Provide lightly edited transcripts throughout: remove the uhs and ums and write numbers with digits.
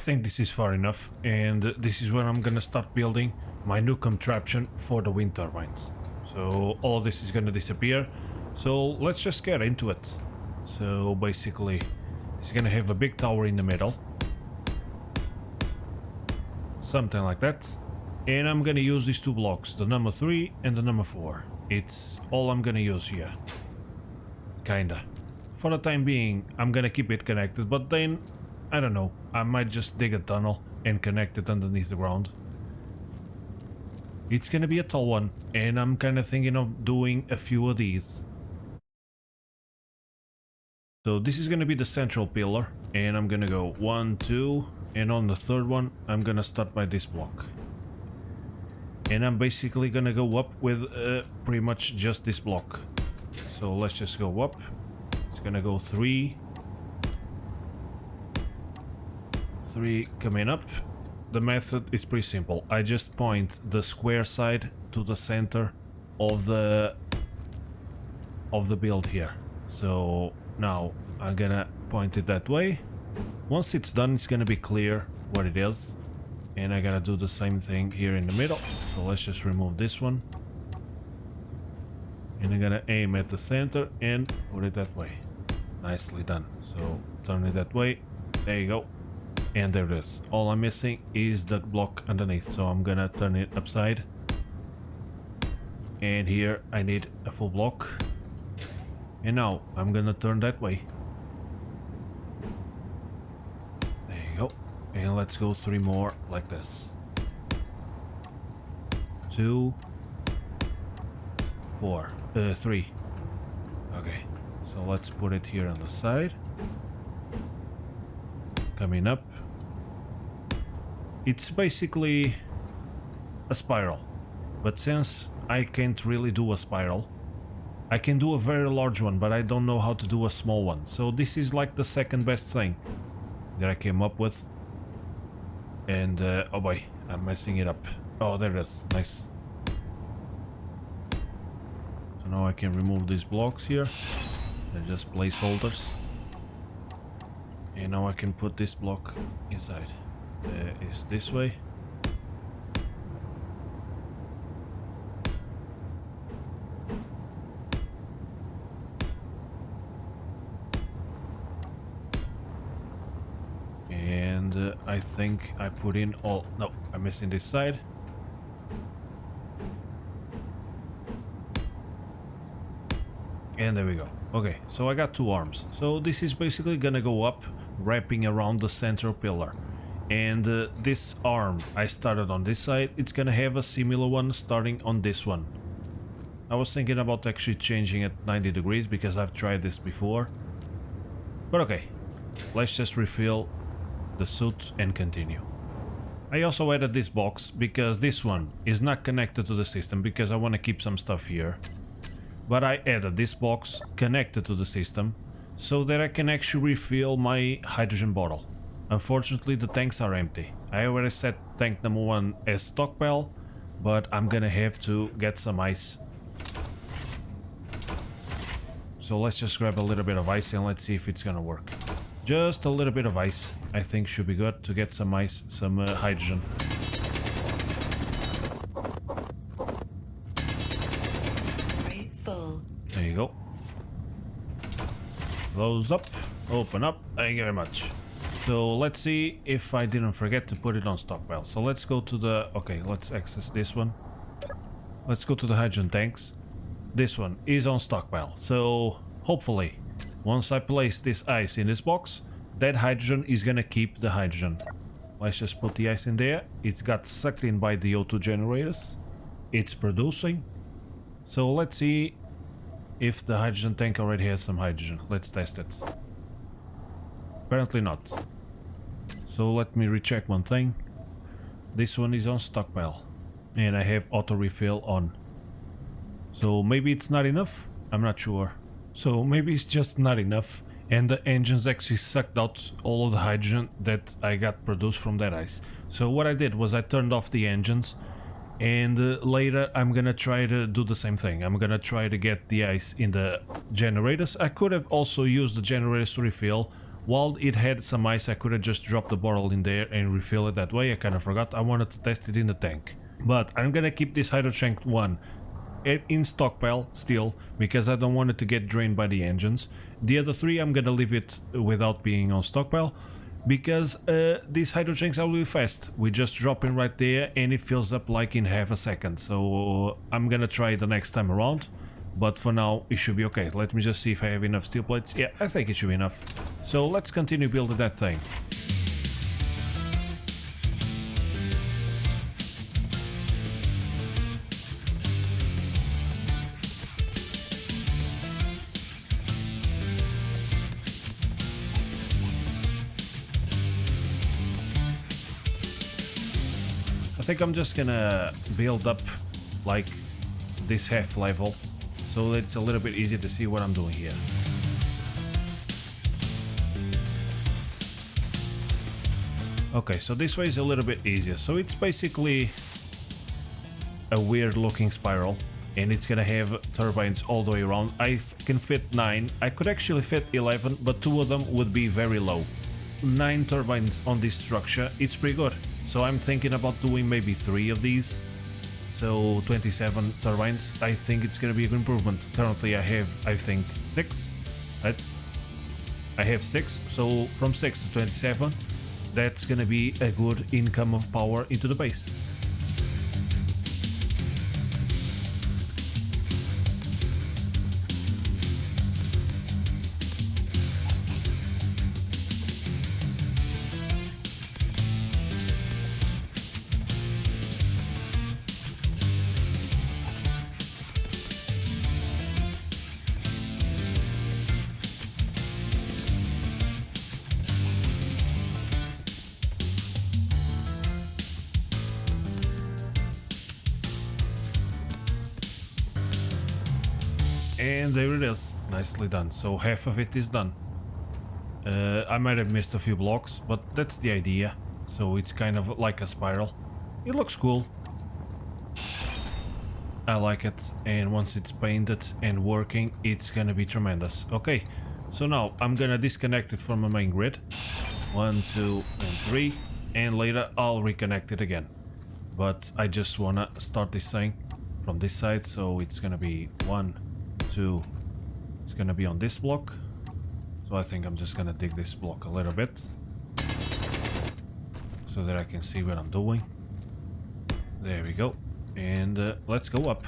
think this is far enough, and this is where I'm gonna start building my new contraption for the wind turbines. So all of this is gonna disappear, so let's just get into it. So basically it's gonna have a big tower in the middle, something like that, and I'm gonna use these two blocks, the number 3 and the number 4. It's all I'm gonna use here, kinda. For the time being I'm gonna keep it connected, but then I don't know, I might just dig a tunnel and connect it underneath the ground. It's gonna be a tall one, and I'm kind of thinking of doing a few of these. So this is gonna be the central pillar, and I'm gonna go 1, 2, and on the third one I'm gonna start by this block. And I'm basically gonna go up with pretty much just this block. So let's just go up. It's gonna go 3 coming up. The method is pretty simple. I just point the square side to the center of the build here. So now I'm gonna point it that way. Once it's done, it's gonna be clear what it is, and I gotta do the same thing here in the middle. So let's just remove this one, and I'm gonna aim at the center and put it that way. Nicely done. So turn it that way. There you go. And there it is. All I'm missing is the block underneath, so I'm gonna turn it upside. And here I need a full block. And now I'm gonna turn that way. There you go. And let's go 3 more like this. 2, 4, 3. Okay, so let's put it here on the side. Coming up. It's basically a spiral, but since I can't really do a spiral, I can do a very large one, but I don't know how to do a small one. So this is like the second best thing that I came up with. And oh boy, I'm messing it up. Oh, there it is. Nice. So now I can remove these blocks here. They're just placeholders. And now I can put this block inside. Is this way. And I think I put in all... No, I'm missing this side. And there we go. Okay, so I got 2 arms. So this is basically gonna go up, wrapping around the central pillar. And this arm I started on this side, it's gonna have a similar one starting on this one. I was thinking about actually changing it 90 degrees because I've tried this before. But okay, let's just refill the suit and continue. I also added this box because this one is not connected to the system because I want to keep some stuff here. But I added this box connected to the system so that I can actually refill my hydrogen bottle. Unfortunately, the tanks are empty. I already set tank number 1 as stockpile, but I'm gonna have to get some ice. So let's just grab a little bit of ice and let's see if it's gonna work. Just a little bit of ice, I think should be good to get some ice, some hydrogen. There you go. Close up, open up, thank you very much. So let's see if I didn't forget to put it on stockpile. So let's go to the... Okay, let's access this one. Let's go to the hydrogen tanks. This one is on stockpile. So hopefully, once I place this ice in this box, that hydrogen is gonna keep the hydrogen. Let's just put the ice in there. It's got sucked in by the O2 generators. It's producing. So let's see if the hydrogen tank already has some hydrogen. Let's test it. Apparently not. So let me recheck one thing. This one is on stockpile and I have auto refill on. So maybe it's not enough? I'm not sure. So maybe it's just not enough and the engines actually sucked out all of the hydrogen that I got produced from that ice. So what I did was I turned off the engines, and later I'm gonna try to do the same thing. I'm gonna try to get the ice in the generators. I could have also used the generators to refill, While it had some ice, I could have just dropped the bottle in there and refill it that way. I kind of forgot. I wanted to test it in the tank. But I'm gonna keep this hydro tank 1 in stockpile still, because I don't want it to get drained by the engines. The other 3 I'm gonna leave it without being on stockpile, because these hydro tanks are really fast. We just drop in right there and it fills up like in half a second. So I'm gonna try it the next time around, but for now it should be okay. Let me just see if I have enough steel plates. Yeah, I think it should be enough. So let's continue building that thing. I think I'm just gonna build up like this half level, so it's a little bit easier to see what I'm doing here. Okay, so this way is a little bit easier. So it's basically a weird looking spiral, and it's gonna have turbines all the way around. I can fit 9. I could actually fit 11, but 2 of them would be very low. 9 turbines on this structure, it's pretty good. So I'm thinking about doing maybe 3 of these. So 27 turbines. I think it's gonna be a good improvement. Currently I have, I think, 6. Right? I have 6, so from 6 to 27, that's gonna be a good income of power into the base. And there it is, nicely done. So half of it is done. I might have missed a few blocks, but that's the idea. So it's kind of like a spiral. It looks cool. I like it, and once it's painted and working, it's gonna be tremendous. Okay, so now I'm gonna disconnect it from my main grid. 1, 2, and 3, and later I'll reconnect it again. But I just wanna start this thing from this side, so it's gonna be 1, 2, it's gonna be on this block. So I think I'm just gonna dig this block a little bit so that I can see what I'm doing. There we go, and let's go up.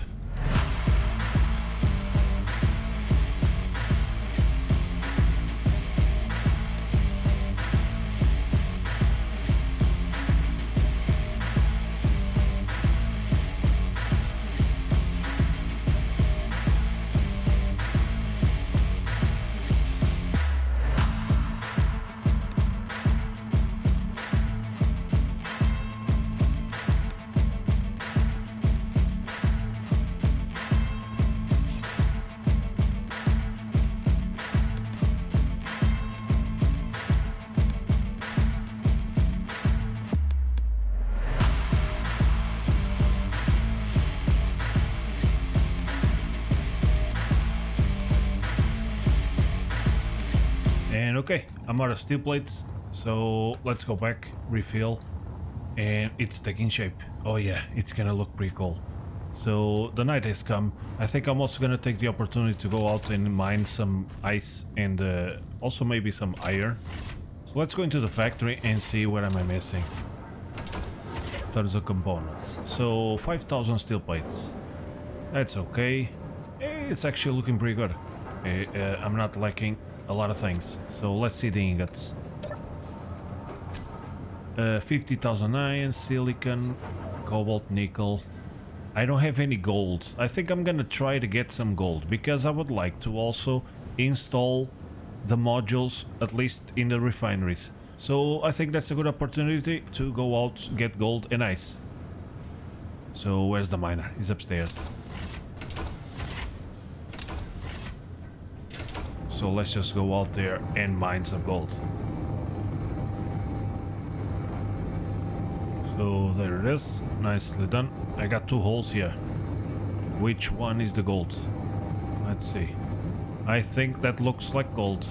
And okay, I'm out of steel plates, so let's go back, refill, and it's taking shape. Oh yeah, it's gonna look pretty cool. So the night has come. I think I'm also gonna take the opportunity to go out and mine some ice and also maybe some iron. So let's go into the factory and see what am I missing. Tons of components. So 5,000 steel plates. That's okay. It's actually looking pretty good. I'm not lacking a lot of things. So let's see the ingots. 50,000 iron, silicon, cobalt, nickel. I don't have any gold. I think I'm gonna try to get some gold, because I would like to also install the modules, at least in the refineries. So I think that's a good opportunity to go out, get gold and ice. So where's the miner? He's upstairs. So let's just go out there and mine some gold. So there it is, nicely done. I got 2 holes here. Which one is the gold? Let's see. I think that looks like gold.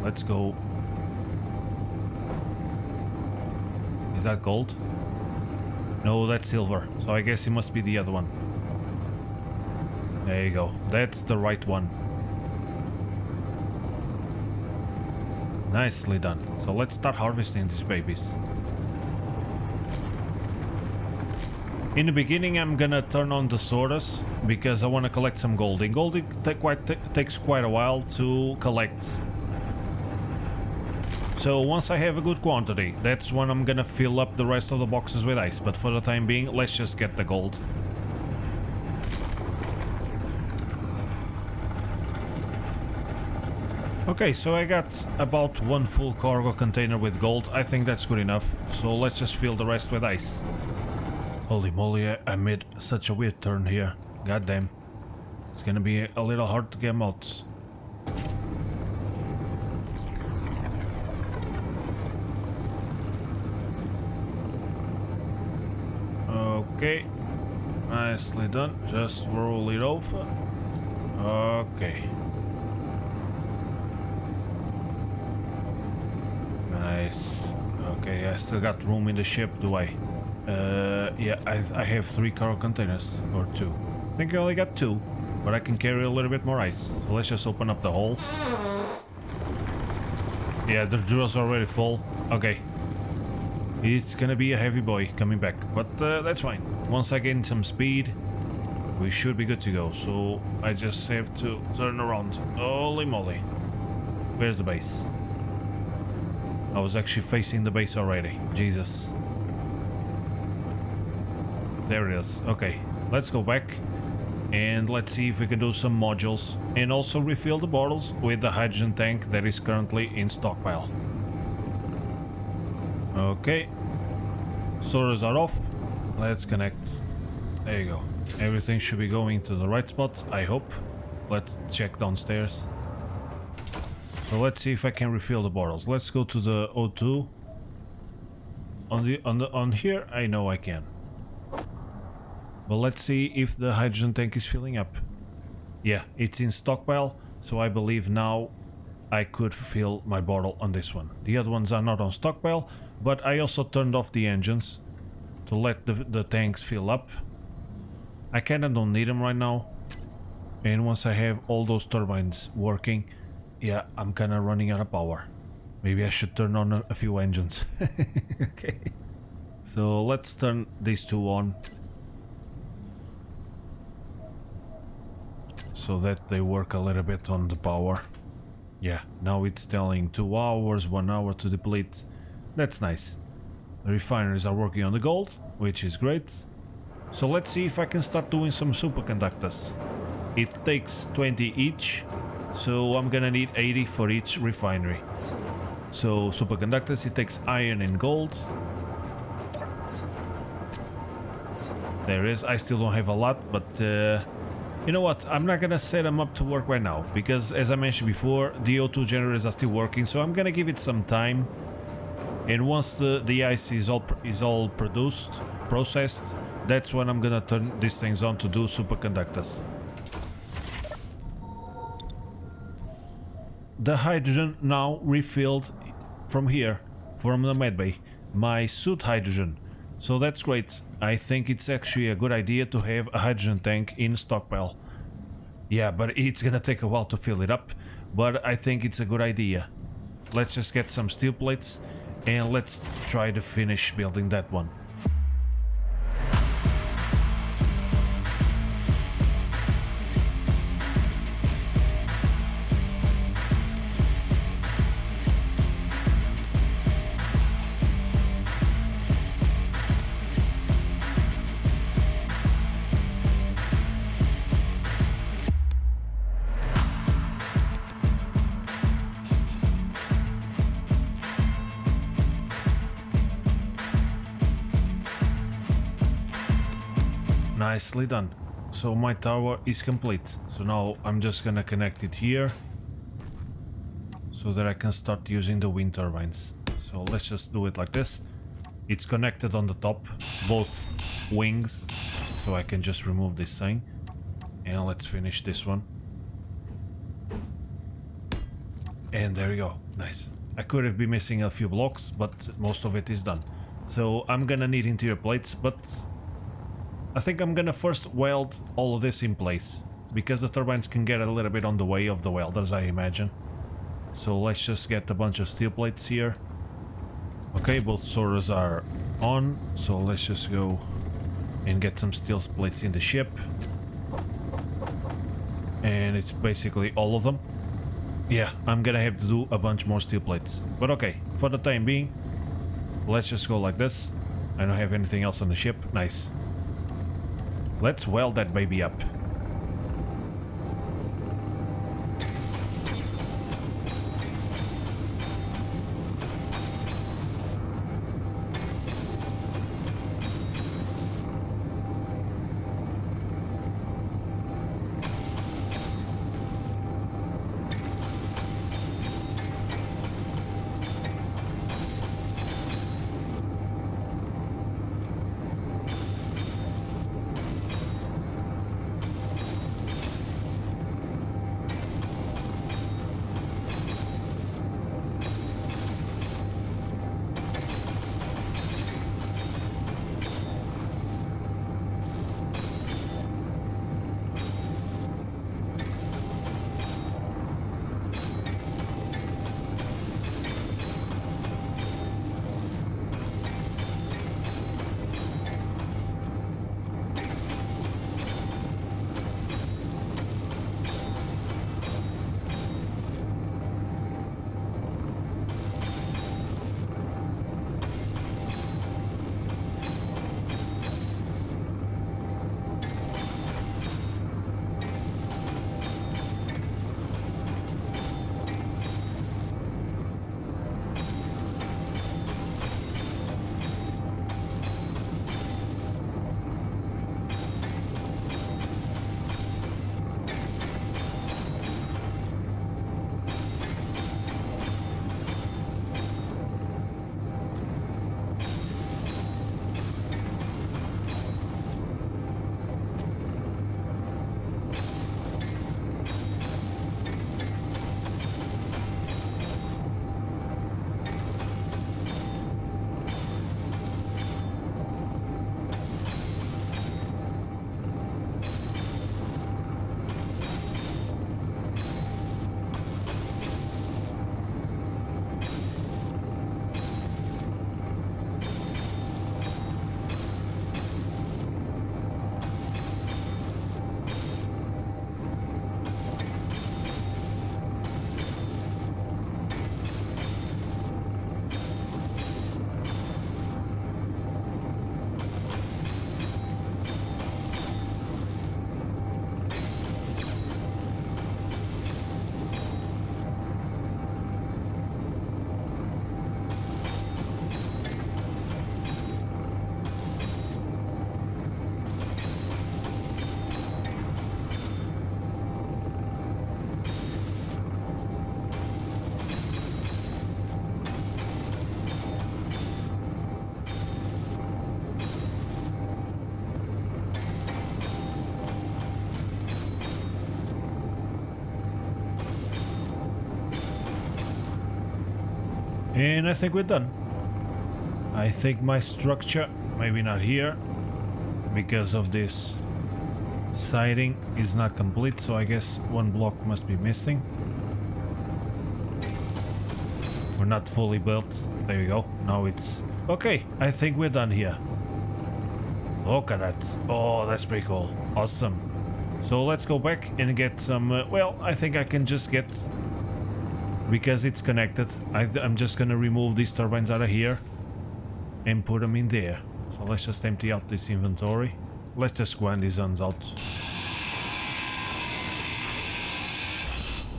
Let's go. Is that gold? No, that's silver. So I guess it must be the other one. There you go. That's the right one. Nicely done. So let's start harvesting these babies. In the beginning, I'm gonna turn on the sorters because I want to collect some gold. And gold takes quite a while to collect. So once I have a good quantity, that's when I'm gonna fill up the rest of the boxes with ice. But for the time being, let's just get the gold. Okay, so I got about one full cargo container with gold. I think that's good enough. So let's just fill the rest with ice. Holy moly, I made such a weird turn here. God damn. It's gonna be a little hard to get out. Okay. Nicely done. Just roll it over. Okay. Nice. Okay, I still got room in the ship, do I? Yeah, I have 3 cargo containers, or 2. I think I only got 2, but I can carry a little bit more ice. So let's just open up the hole. Yeah, the drill's already full. Okay. It's gonna be a heavy boy coming back, but that's fine. Once I gain some speed, we should be good to go. So I just have to turn around. Holy moly. Where's the base? I was actually facing the base already. Jesus. There it is. Okay, let's go back and let's see if we can do some modules and also refill the bottles with the hydrogen tank that is currently in stockpile. Okay, sorters are off. Let's connect. There you go. Everything should be going to the right spot, I hope. Let's check downstairs. So let's see if I can refill the bottles. Let's go to the O2. On here, I know I can. But let's see if the hydrogen tank is filling up. Yeah, it's in stockpile, so I believe now I could fill my bottle on this one. The other ones are not on stockpile, but I also turned off the engines to let the tanks fill up. I kinda don't need them right now. And once I have all those turbines working, yeah, I'm kinda running out of power. Maybe I should turn on a few engines. Okay. So let's turn these 2 on. So that they work a little bit on the power. Yeah, now it's telling 2 hours, 1 hour to deplete. That's nice. The refineries are working on the gold, which is great. So let's see if I can start doing some superconductors. It takes 20 each, so I'm gonna need 80 for each refinery. So superconductors, it takes iron and gold. There is. I still don't have a lot, but you know what? I'm not gonna set them up to work right now because, as I mentioned before, the O2 generators are still working. So I'm gonna give it some time, and once the ice is all processed, that's when I'm gonna turn these things on to do superconductors. The hydrogen now refilled from here, from the medbay, my suit hydrogen. So that's great. I think it's actually a good idea to have a hydrogen tank in stockpile. Yeah, but it's gonna take a while to fill it up, but I think it's a good idea. Let's just get some steel plates and let's try to finish building that one. Nicely done. So my tower is complete. So now I'm just gonna connect it here so that I can start using the wind turbines. So let's just do it like this. It's connected on the top, both wings. So I can just remove this thing. And let's finish this one. And there we go. Nice. I could have been missing a few blocks, but most of it is done. So I'm gonna need interior plates, but I think I'm gonna first weld all of this in place, because the turbines can get a little bit on the way of the welders, I imagine. So let's just get a bunch of steel plates here. Okay, both sorters are on, so let's just go and get some steel plates in the ship. And it's basically all of them. Yeah, I'm gonna have to do a bunch more steel plates. But okay, for the time being, let's just go like this. I don't have anything else on the ship. Nice. Let's weld that baby up. And I think we're done. I think my structure, maybe not here, because of this siding is not complete, so I guess one block must be missing. We're not fully built. There we go. Now it's... Okay, I think we're done here. Look at that. Oh, that's pretty cool. Awesome. So let's go back and get some... well, I think I can just get... Because it's connected, I'm just gonna remove these turbines out of here and put them in there. So let's just empty out this inventory. Let's just grind these ones out.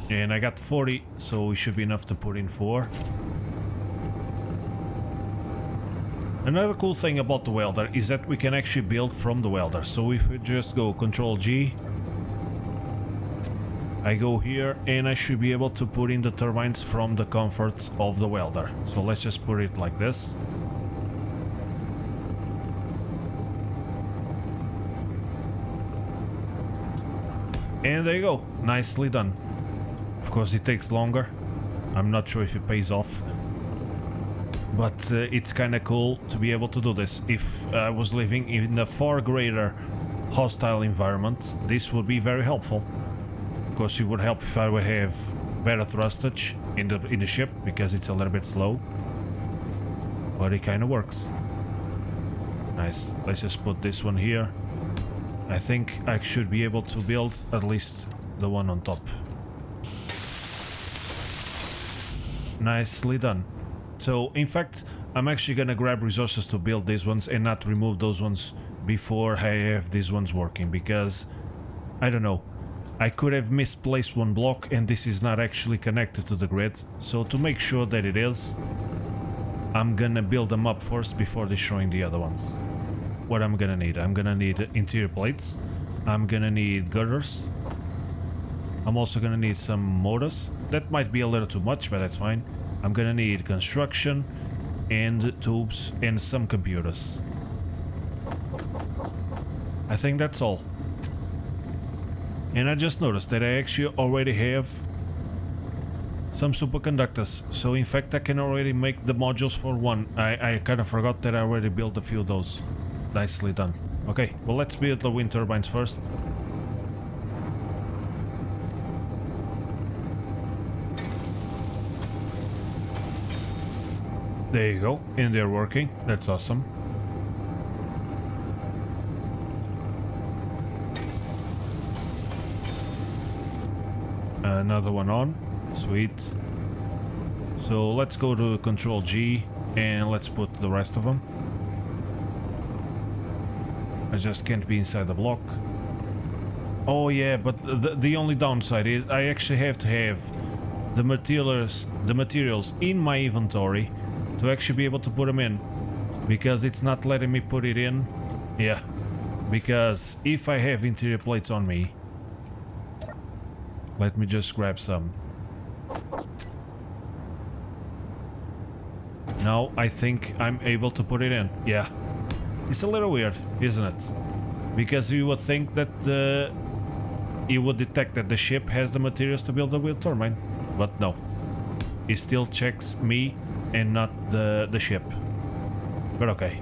And I got 40, so it should be enough to put in 4. Another cool thing about the welder is that we can actually build from the welder. So if we just go Control G, I go here and I should be able to put in the turbines from the comfort of the welder. So let's just put it like this. And there you go, nicely done. Of course it takes longer. I'm not sure if it pays off. But it's kind of cool to be able to do this. If I was living in a far greater hostile environment, this would be very helpful. Of course, it would help if I would have better thrustage in the ship, because it's a little bit slow. But it kind of works. Nice. Let's just put this one here. I think I should be able to build at least the one on top. Nicely done. So, in fact, I'm actually gonna grab resources to build these ones and not remove those ones before I have these ones working, because, I don't know, I could have misplaced one block and this is not actually connected to the grid. So to make sure that it is, I'm gonna build them up first before destroying the other ones. What I'm gonna need interior plates, I'm gonna need girders, I'm also gonna need some motors. That might be a little too much, but that's fine. I'm gonna need construction and tubes and some computers. I think that's all. And I just noticed that I actually already have some superconductors. So in fact I can already make the modules for one. I kind of forgot that I already built a few of those. Nicely done. Okay, well let's build the wind turbines first. There you go, and they're working. That's awesome. Another one on. Sweet. So let's go to Control G and let's put the rest of them. I just can't be inside the block. Oh yeah, but the only downside is I actually have to have the materials in my inventory to actually be able to put them in, because it's not letting me put it in. Yeah, because if I have interior plates on me, let me just grab some. Now I think I'm able to put it in. Yeah, it's a little weird, isn't it? Because you would think that it would detect that the ship has the materials to build a wind turbine, but no, it still checks me and not the ship. But okay.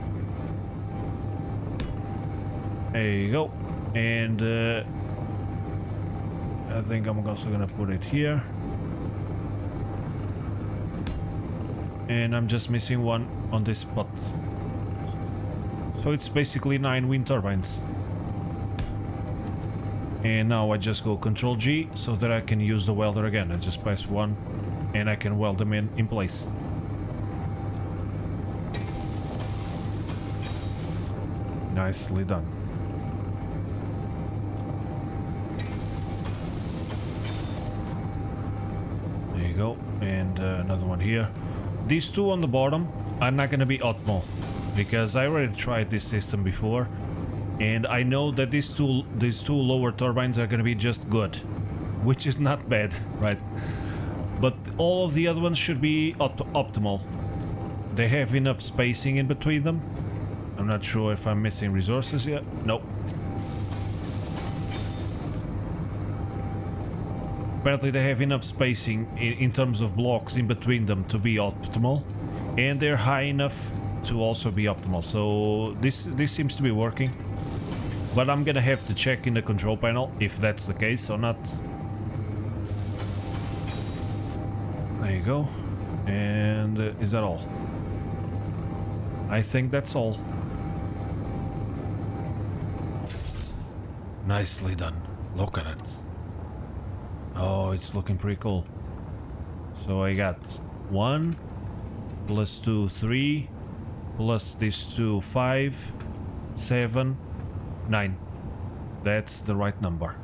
There you go. And I think I'm also gonna put it here. And I'm just missing one on this spot. So it's basically 9 wind turbines. And now I just go Control G so that I can use the welder again. I just press 1 and I can weld them in place. Nicely done. There you go. And another one here. These two on the bottom are not going to be optimal, because I already tried this system before, and I know that these two lower turbines are going to be just good, which is not bad, right? But all of the other ones should be optimal. They have enough spacing in between them. I'm not sure if I'm missing resources yet. Nope. Apparently they have enough spacing in terms of blocks in between them to be optimal, and they're high enough to also be optimal. So this seems to be working, but I'm gonna have to check in the control panel if that's the case or not. There you go. And is that all? I think that's all. Nicely done. Look at it. Oh, it's looking pretty cool. So I got 1 plus 2, 3 plus these 2, 5, 7, 9. That's the right number.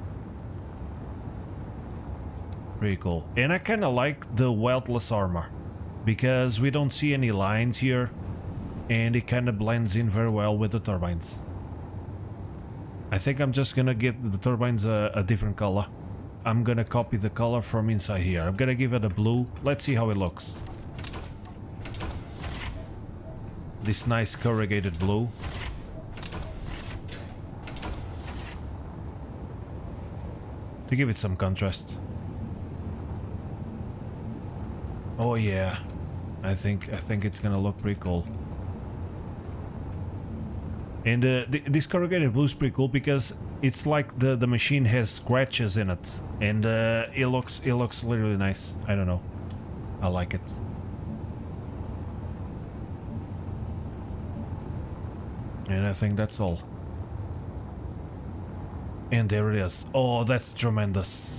Pretty cool. And I kind of like the weltless armor, because we don't see any lines here and it kind of blends in very well with the turbines. I think I'm just gonna get the turbines a different color. I'm gonna copy the color from inside here. I'm gonna give it a blue. Let's see how it looks. This nice corrugated blue. To give it some contrast. Oh yeah. I think it's gonna look pretty cool. And this corrugated blue is pretty cool because it's like the machine has scratches in it, and it looks literally nice. I don't know, I like it. And I think that's all. And there it is. Oh, that's tremendous.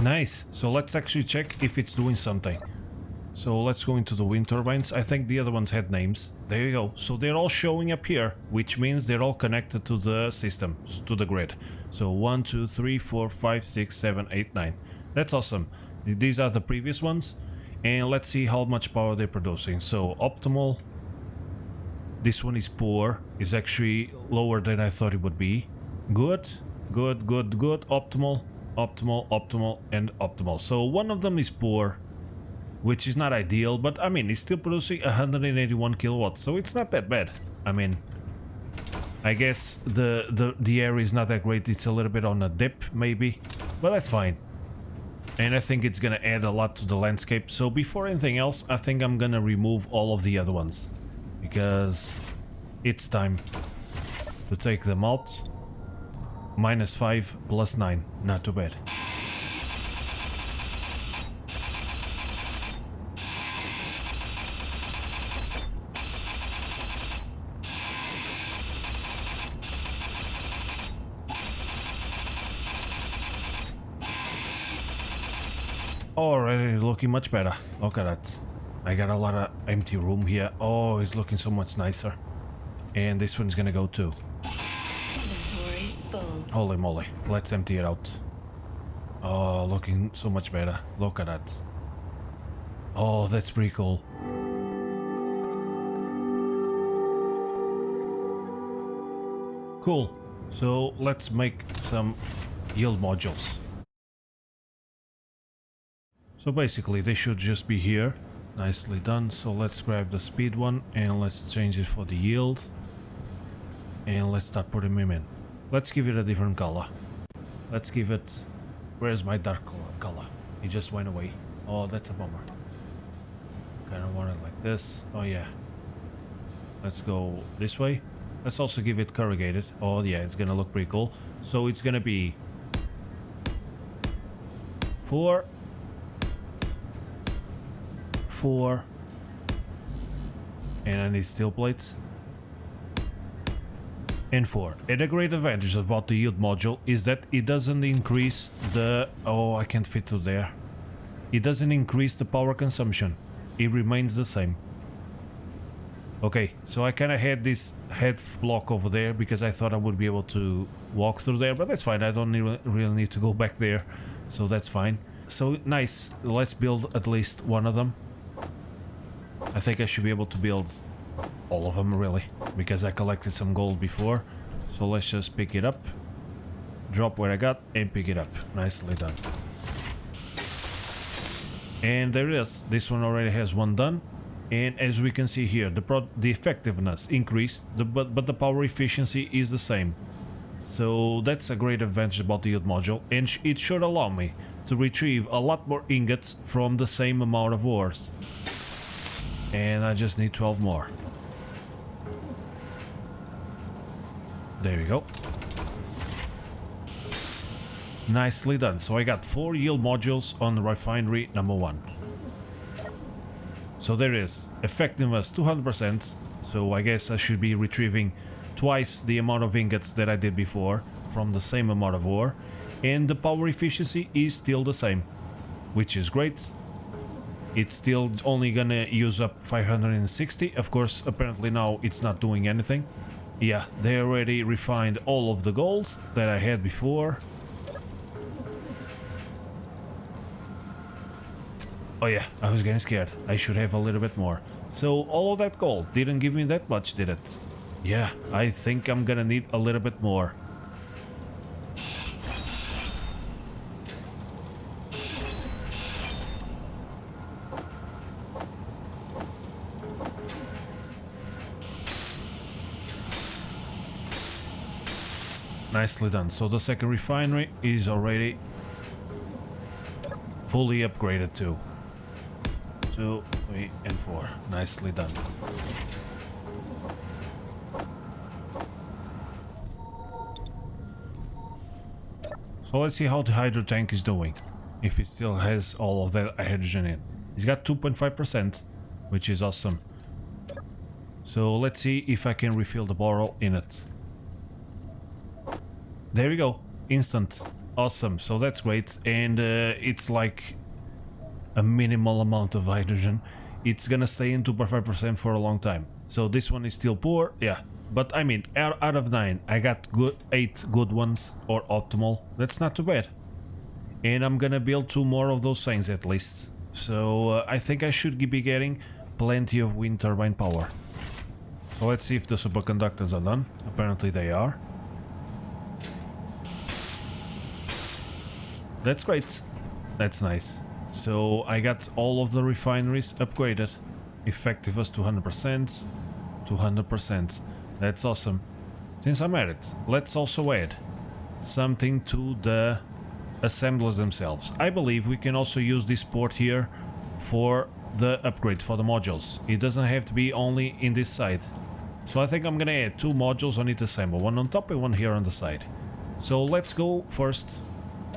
Nice. So let's actually check if it's doing something. So let's go into the wind turbines. I think the other ones had names. There you go. So they're all showing up here, which means they're all connected to the system, to the grid. So 1, 2, 3, 4, 5, 6, 7, 8, 9. That's awesome. These are the previous ones. And let's see how much power they're producing. So optimal. This one is poor. Is actually lower than I thought it would be. Good. Good, good, good. Optimal. Optimal, optimal, and optimal. So one of them is poor, which is not ideal, but I mean, it's still producing 181 kilowatts, so it's not that bad. I mean, I guess the area is not that great. It's a little bit on a dip, maybe, but that's fine. And I think it's gonna add a lot to the landscape. So before anything else, I think I'm gonna remove all of the other ones, because it's time to take them out. -5 plus 9, not too bad. Already looking much better. Look at that. I got a lot of empty room here. Oh, it's looking so much nicer. And this one's gonna go too. Holy moly, let's empty it out. Oh, looking so much better. Look at that. Oh, that's pretty cool. Cool. So let's make some yield modules. So basically they should just be here. Nicely done. So let's grab the speed one and let's change it for the yield. And let's start putting them in. Let's give it a different color. Let's give it... Where's my dark color? It just went away. Oh, that's a bummer. Kind of want it like this. Oh yeah. Let's go this way. Let's also give it corrugated. Oh yeah, it's gonna look pretty cool. So it's gonna be 4, 4, and I need steel plates. And 4. And a great advantage about the yield module is that it doesn't increase the... Oh, I can't fit through there. It doesn't increase the power consumption. It remains the same. Okay, so I kind of had this head block over there because I thought I would be able to walk through there, but that's fine. I don't really need to go back there, so that's fine. So nice. Let's build at least one of them. I think I should be able to build all of them, really, because I collected some gold before. So let's just pick it up, drop what I got, and pick it up. Nicely done. And there it is. This one already has one done. And as we can see here, the effectiveness increased, but the power efficiency is the same. So that's a great advantage about the yield module, and it should allow me to retrieve a lot more ingots from the same amount of ores. And I just need 12 more. There we go. Nicely done. So I got 4 yield modules on the refinery number 1. So there it is. Effectiveness 200%. So I guess I should be retrieving twice the amount of ingots that I did before from the same amount of ore. And the power efficiency is still the same, which is great. It's still only gonna use up 560. Of course, apparently now it's not doing anything. Yeah, they already refined all of the gold that I had before. Oh yeah, I was getting scared. I should have a little bit more. So all of that gold didn't give me that much, did it? Yeah, I think I'm gonna need a little bit more. Nicely done. So the second refinery is already fully upgraded too. 2, 3, and 4. Nicely done. So let's see how the hydro tank is doing. If it still has all of that hydrogen in. It's got 2.5%, which is awesome. So let's see if I can refill the barrel in it. There we go. Instant. Awesome. So that's great. And it's like a minimal amount of hydrogen. It's gonna stay in 2.5% for a long time. So this one is still poor. Yeah. But I mean, out of 9, I got 8 good ones, or optimal. That's not too bad. And I'm gonna build 2 more of those things at least. So I think I should be getting plenty of wind turbine power. So let's see if the superconductors are done. Apparently they are. That's great. That's nice. So I got all of the refineries upgraded. Effective was 200%. 200%. That's awesome. Since I'm at it, let's also add something to the assemblers themselves. I believe we can also use this port here for the upgrade for the modules. It doesn't have to be only in this side. So I think I'm gonna add 2 modules on each assembly. One on top and one here on the side. So let's go first.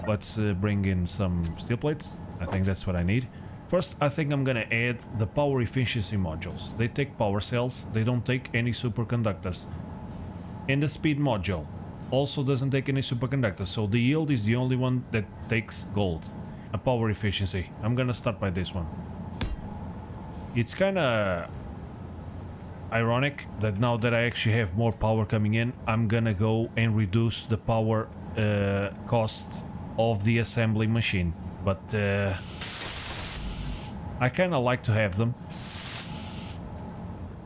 Let's bring in some steel plates. I think that's what I need. First, I think I'm gonna add the power efficiency modules. They take power cells, they don't take any superconductors. And the speed module also doesn't take any superconductors, so the yield is the only one that takes gold. A power efficiency. I'm gonna start by this one. It's kinda ironic that now that I actually have more power coming in, I'm gonna go and reduce the power cost of the assembly machine. But I kind of like to have them.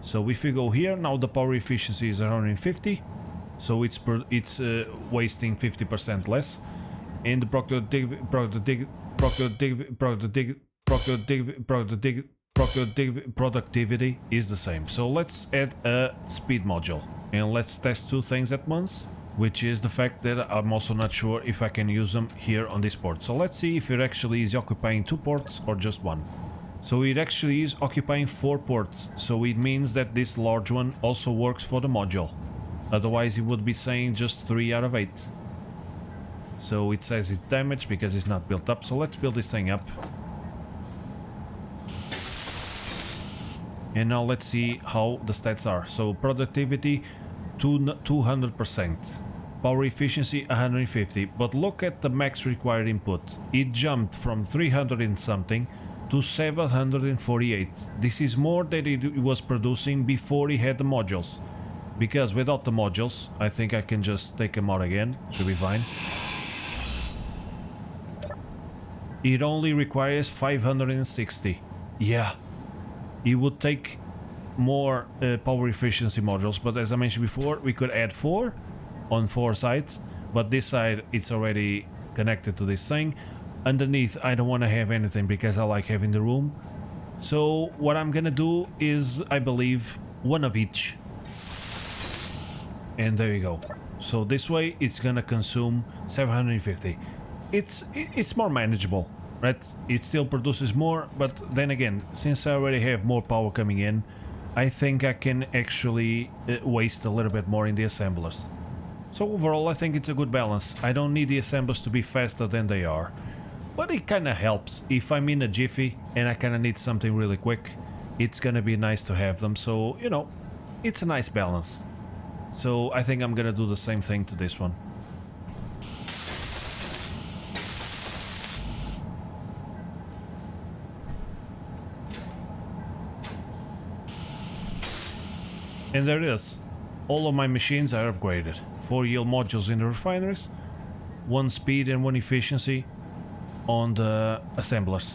So if we go here, now the power efficiency is 150, so it's wasting 50% less, and the productivity is the same. So let's add a speed module, and let's test 2 things at once, which is the fact that I'm also not sure if I can use them here on this port. So let's see if it actually is occupying 2 ports or just 1. So it actually is occupying 4 ports, so it means that this large one also works for the module. Otherwise it would be saying just 3 out of 8. So it says it's damaged because it's not built up, so let's build this thing up. And now let's see how the stats are. So productivity 200%. Power efficiency 150, but look at the max required input. It jumped from 300 and something to 748. This is more than it was producing before he had the modules. Because without the modules, I think I can just take them out again. Should be fine. It only requires 560. Yeah. It would take more power efficiency modules, but as I mentioned before, we could add 4 on 4 sides, but this side it's already connected to this thing. Underneath I don't want to have anything because I like having the room. So what I'm gonna do is, I believe, 1 of each. And there you go. So this way it's gonna consume 750. It's more manageable, right? It still produces more, but then again, since I already have more power coming in, I think I can actually waste a little bit more in the assemblers. So overall I think it's a good balance. I don't need the assemblers to be faster than they are, but it kinda helps. If I'm in a jiffy and I kinda need something really quick, it's gonna be nice to have them. So, you know, it's a nice balance. So I think I'm gonna do the same thing to this one. And there it is. All of my machines are upgraded. 4 yield modules in the refineries, 1 speed and 1 efficiency on the assemblers.